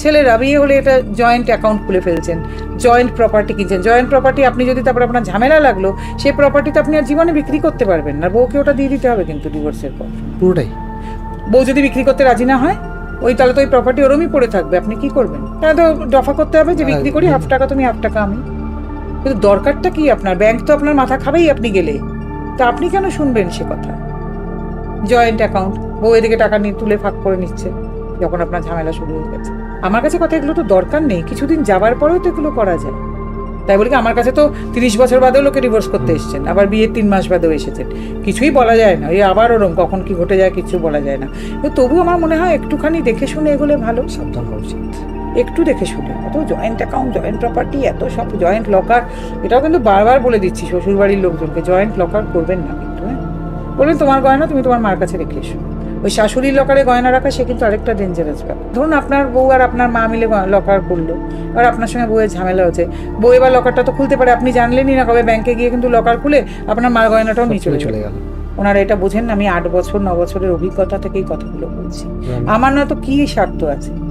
ছেলেরা বিয়ে হলে এটা জয়েন্ট অ্যাকাউন্ট খুলে ফেলছেন, জয়েন্ট প্রপার্টি কিনছেন। জয়েন্ট প্রপার্টি আপনি যদি তারপর আপনার ঝামেলা লাগলো, সেই প্রপার্টি তো আপনি আর জীবনে বিক্রি করতে পারবেন না। বউকে ওটা দিয়ে দিতে হবে কিন্তু ডিভোর্সের পর পুরোটাই। বউ যদি বিক্রি করতে রাজি না হয়, তাহলে তো ওই প্রপার্টি ওরমই পড়ে থাকবে। আপনি কি করবেন? তাহলে তো দফা করতে হবে যে বিক্রি করি, হাফ টাকা তুমি, হাফ টাকা আমি। কিন্তু দরকারটা কি আপনার? ব্যাংক তো আপনার মাথা খাবেই আপনি গেলে, তা আপনি কেন শুনবেন সে কথা? জয়েন্ট অ্যাকাউন্ট, বউ এদিকে টাকা নিয়ে তুলে ফাঁক করে নিচ্ছে যখন আপনার ঝামেলা শুরু হয়ে গেছে। আমার কাছে কথা, এগুলো তো দরকার নেই, কিছুদিন যাবার পরেও তো এগুলো করা যায়। তাই বলি কি, আমার কাছে তো 30 বছর বাদেও লোকে ডিভোর্স করতে এসেছেন, আবার বিয়ের 3 মাস বাদেও এসেছেন, কিছুই বলা যায় না। এই আবার ওরম কখন কি ঘটে যায় কিছু বলা যায় না। কিন্তু তবু আমার মনে হয় একটুখানি দেখে শুনে এগুলো ভালো, সাবধান হওয়া উচিত। একটু দেখে শুনে। এত জয়েন্ট অ্যাকাউন্ট, জয়েন্ট প্রপার্টি, এত সব জয়েন্ট লকার, এটাও কিন্তু বারবার বলে দিচ্ছি শ্বশুরবাড়ির লোকজনকে, জয়েন্ট লকার করবেন না কিন্তু। হ্যাঁ, বলবেন তোমার গয়না তুমি তোমার মার কাছে রেখে এসো। ওই শাশুড়ির লকারে গয়না রাখা, সে কিন্তু আরেকটা ডেঞ্জারাস ব্যাপার। ধরুন আপনার বউ আর আপনার মা মিলে লকার করলো, এবার আপনার সঙ্গে বউয়ের ঝামেলা হচ্ছে, বউ এবার লকারটা তো খুলতে পারে, আপনি জানলেনই না, কবে ব্যাংকে গিয়ে কিন্তু লকার খুলে আপনার মার গয়নাটাও নিয়ে চলে গেল। ওনারা এটা বোঝেন না। আমি 8 বছর 9 বছরের অভিজ্ঞতা থেকেই কথাগুলো বলছি। আমার না তো কি স্বার্থ আছে?